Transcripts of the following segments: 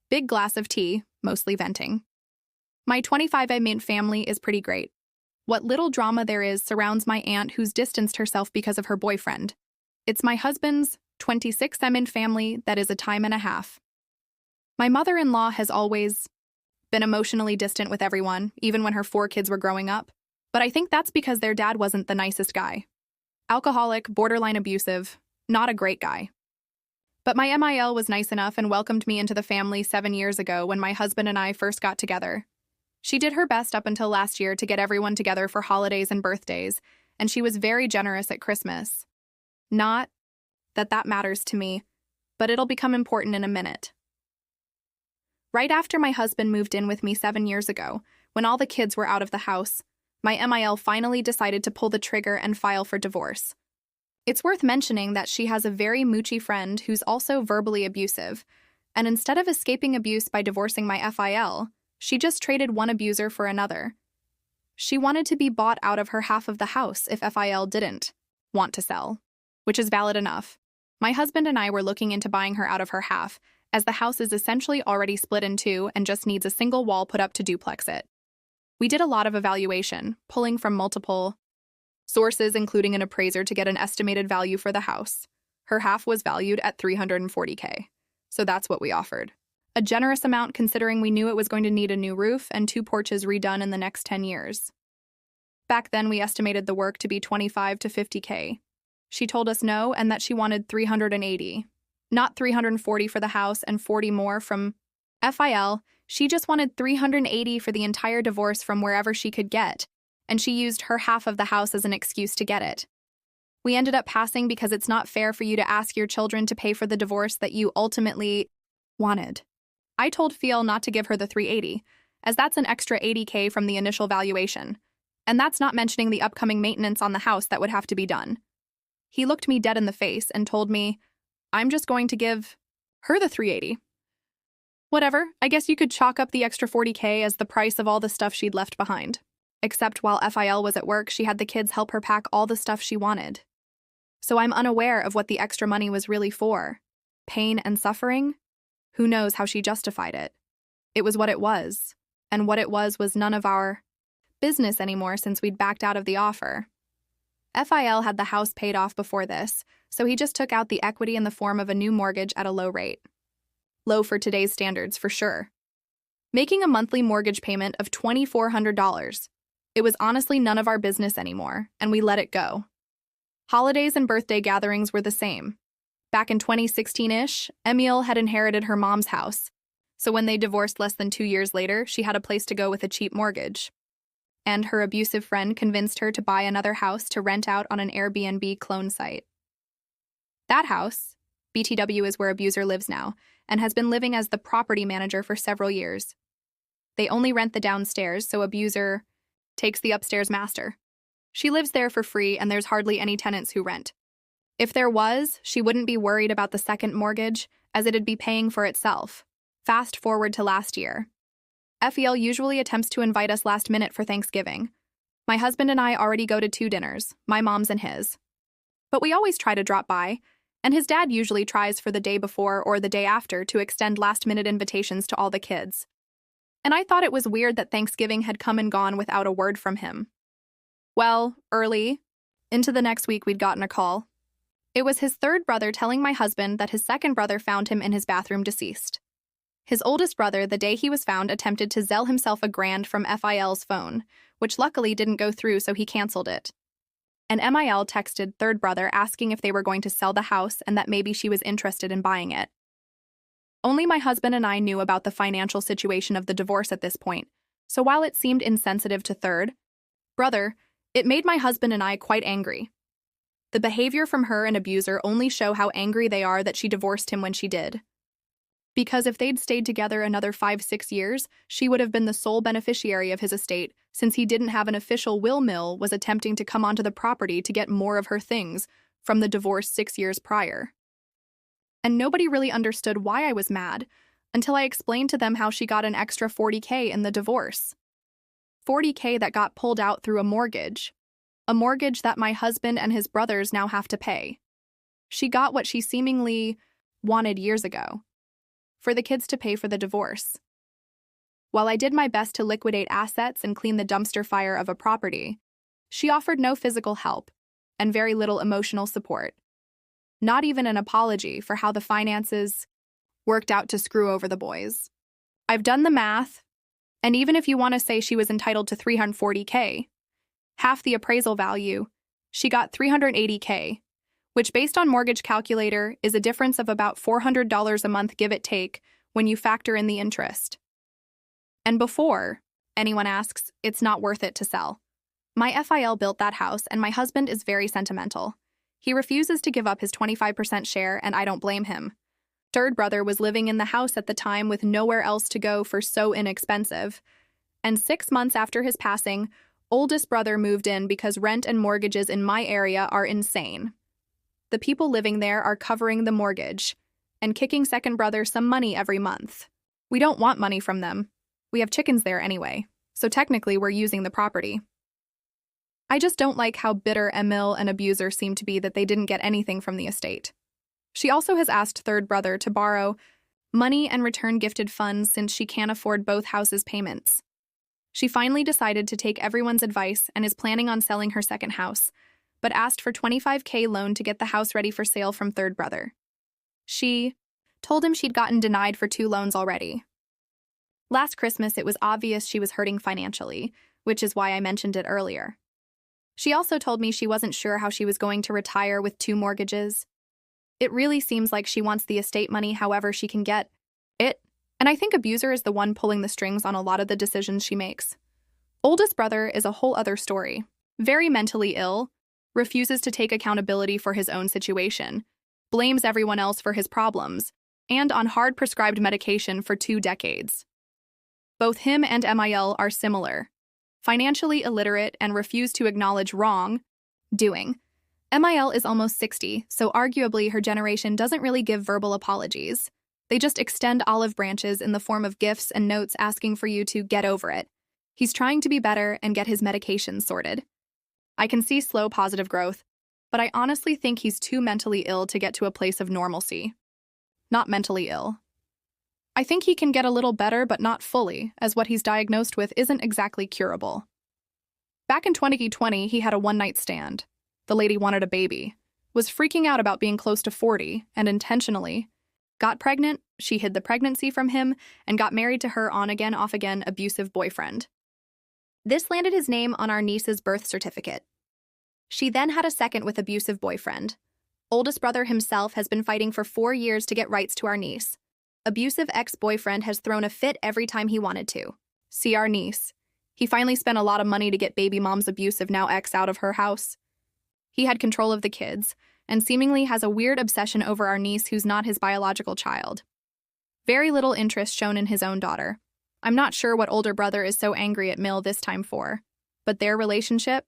Big glass of tea, mostly venting. My 25 family is pretty great. What little drama there is surrounds my aunt who's distanced herself because of her boyfriend. It's my husband's 26 family that is a time and a half. My mother-in-law has always been emotionally distant with everyone, even when her 4 kids were growing up. But I think that's because their dad wasn't the nicest guy. Alcoholic, borderline abusive, not a great guy. But my MIL was nice enough and welcomed me into the family 7 years ago when my husband and I first got together. She did her best up until last year to get everyone together for holidays and birthdays, and she was very generous at Christmas. Not that that matters to me, but it'll become important in a minute. Right after my husband moved in with me 7 years ago, when all the kids were out of the house, my MIL finally decided to pull the trigger and file for divorce. It's worth mentioning that she has a very moochy friend who's also verbally abusive, and instead of escaping abuse by divorcing my FIL, she just traded one abuser for another. She wanted to be bought out of her half of the house if FIL didn't want to sell, which is valid enough. My husband and I were looking into buying her out of her half, as the house is essentially already split in two and just needs a single wall put up to duplex it. We did a lot of evaluation, pulling from multiple sources, including an appraiser, to get an estimated value for the house. Her half was valued at $340K, so that's what we offered. A generous amount considering we knew it was going to need a new roof and 2 porches redone in the next 10 years. Back then, we estimated the work to be $25 to $50K. She told us no and that she wanted $380, not $340 for the house and $40 more from FIL. She just wanted $380 for the entire divorce from wherever she could get, and she used her half of the house as an excuse to get it. We ended up passing because it's not fair for you to ask your children to pay for the divorce that you ultimately wanted. I told Phil not to give her the $380, as that's an extra $80K from the initial valuation, and that's not mentioning the upcoming maintenance on the house that would have to be done. He looked me dead in the face and told me, I'm just going to give her the $380. Whatever, I guess you could chalk up the extra $40K as the price of all the stuff she'd left behind. Except while FIL was at work, she had the kids help her pack all the stuff she wanted. So I'm unaware of what the extra money was really for. Pain and suffering? Who knows how she justified it? It was what it was, and what it was none of our business anymore since we'd backed out of the offer. FIL had the house paid off before this, so he just took out the equity in the form of a new mortgage at a low rate. Low for today's standards, for sure. Making a monthly mortgage payment of $2,400. It was honestly none of our business anymore, and we let it go. Holidays and birthday gatherings were the same. Back in 2016-ish, Emile had inherited her mom's house, so when they divorced less than 2 years later, she had a place to go with a cheap mortgage. And her abusive friend convinced her to buy another house to rent out on an Airbnb clone site. That house, BTW, is where abuser lives now, and has been living as the property manager for several years. They only rent the downstairs, so abuser takes the upstairs master. She lives there for free, and there's hardly any tenants who rent. If there was, she wouldn't be worried about the second mortgage, as it'd be paying for itself. Fast forward to last year. FEL usually attempts to invite us last minute for Thanksgiving. My husband and I already go to 2 dinners, my mom's and his. But we always try to drop by, and his dad usually tries for the day before or the day after to extend last-minute invitations to all the kids. And I thought it was weird that Thanksgiving had come and gone without a word from him. Well, early into the next week, we'd gotten a call. It was his 3rd brother telling my husband that his 2nd brother found him in his bathroom deceased. His oldest brother, the day he was found, attempted to Zelle himself $1,000 from FIL's phone, which luckily didn't go through, so he canceled it. And MIL texted 3rd brother asking if they were going to sell the house and that maybe she was interested in buying it. Only my husband and I knew about the financial situation of the divorce at this point, so while it seemed insensitive to 3rd brother, it made my husband and I quite angry. The behavior from her and abuser only show how angry they are that she divorced him when she did. Because if they'd stayed together another 5-6 years, she would have been the sole beneficiary of his estate, since he didn't have an official will. Mill was attempting to come onto the property to get more of her things from the divorce 6 years prior. And nobody really understood why I was mad, until I explained to them how she got an extra $40K in the divorce. $40K that got pulled out through a mortgage that my husband and his brothers now have to pay. She got what she seemingly wanted years ago. for the kids to pay for the divorce. While I did my best to liquidate assets and clean the dumpster fire of a property, she offered no physical help and very little emotional support. Not even an apology for how the finances worked out to screw over the boys. I've done the math, and even if you want to say she was entitled to $340K, half the appraisal value, she got $380K, which based on mortgage calculator is a difference of about $400 a month give it take when you factor in the interest. And before anyone asks, it's not worth it to sell. My FIL built that house and my husband is very sentimental. He refuses to give up his 25% share and I don't blame him. Third brother was living in the house at the time with nowhere else to go for so inexpensive. And 6 months after his passing, oldest brother moved in because rent and mortgages in my area are insane. The people living there are covering the mortgage and kicking second brother some money every month. We don't want money from them. We have chickens there anyway, so technically we're using the property. I just don't like how bitter Emil and Abuser seem to be that they didn't get anything from the estate. She also has asked third brother to borrow money and return gifted funds since she can't afford both houses' payments. She finally decided to take everyone's advice and is planning on selling her second house, but asked for $25K loan to get the house ready for sale from third brother. She told him she'd gotten denied for 2 loans already. Last Christmas, it was obvious she was hurting financially, which is why I mentioned it earlier. She also told me she wasn't sure how she was going to retire with 2 mortgages. It really seems like she wants the estate money however she can get it, and I think Abuser is the one pulling the strings on a lot of the decisions she makes. Oldest brother is a whole other story. Very mentally ill, refuses to take accountability for his own situation, blames everyone else for his problems, and on hard prescribed medication for 2 decades. Both him and Mil are similar. Financially illiterate and refuse to acknowledge wrong-doing. Mil is almost 60, so arguably her generation doesn't really give verbal apologies. They just extend olive branches in the form of gifts and notes asking for you to get over it. He's trying to be better and get his medication sorted. I can see slow positive growth, but I honestly think he's too mentally ill to get to a place of normalcy. Not mentally ill. I think he can get a little better, but not fully, as what he's diagnosed with isn't exactly curable. Back in 2020, he had a one-night stand. The lady wanted a baby, was freaking out about being close to 40, and intentionally got pregnant, she hid the pregnancy from him, and got married to her on-again, off-again abusive boyfriend. This landed his name on our niece's birth certificate. She then had a second with abusive boyfriend. Oldest brother himself has been fighting for 4 years to get rights to our niece. Abusive ex-boyfriend has thrown a fit every time he wanted to. See our niece. He finally spent a lot of money to get baby mom's abusive now ex out of her house. He had control of the kids, and seemingly has a weird obsession over our niece who's not his biological child. Very little interest shown in his own daughter. I'm not sure what older brother is so angry at Mil this time for, but their relationship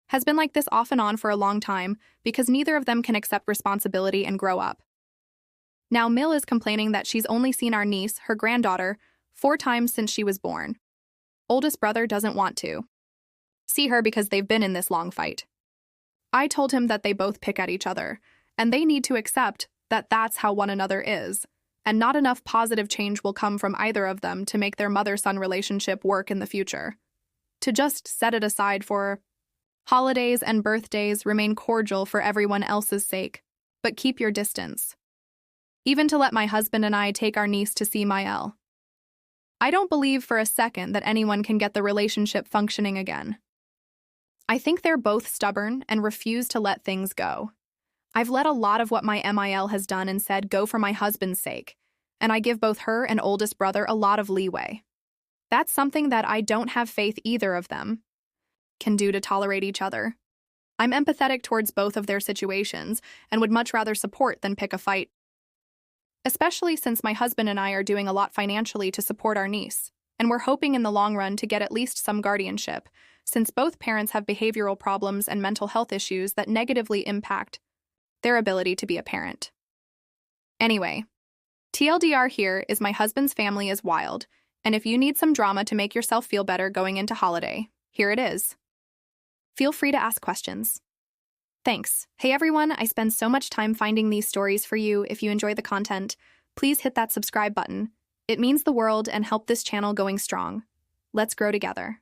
has been like this off and on for a long time because neither of them can accept responsibility and grow up. Now Mil is complaining that she's only seen our niece, her granddaughter, 4 times since she was born. Oldest brother doesn't want to see her because they've been in this long fight. I told him that they both pick at each other, and they need to accept that that's how one another is, and not enough positive change will come from either of them to make their mother-son relationship work in the future. To just set it aside for holidays and birthdays, remain cordial for everyone else's sake, but keep your distance. Even to let my husband and I take our niece to see Mil. I don't believe for a second that anyone can get the relationship functioning again. I think they're both stubborn and refuse to let things go. I've let a lot of what my Mil has done and said go for my husband's sake, and I give both her and oldest brother a lot of leeway. That's something that I don't have faith either of them can do to tolerate each other. I'm empathetic towards both of their situations and would much rather support than pick a fight. Especially since my husband and I are doing a lot financially to support our niece, and we're hoping in the long run to get at least some guardianship, since both parents have behavioral problems and mental health issues that negatively impact their ability to be a parent. Anyway, TLDR here is my husband's family is wild, and if you need some drama to make yourself feel better going into holiday, here it is. Feel free to ask questions. Thanks. Hey everyone, I spend so much time finding these stories for you. If you enjoy the content, Please hit that subscribe button. It means the world and help this channel going strong. Let's grow together.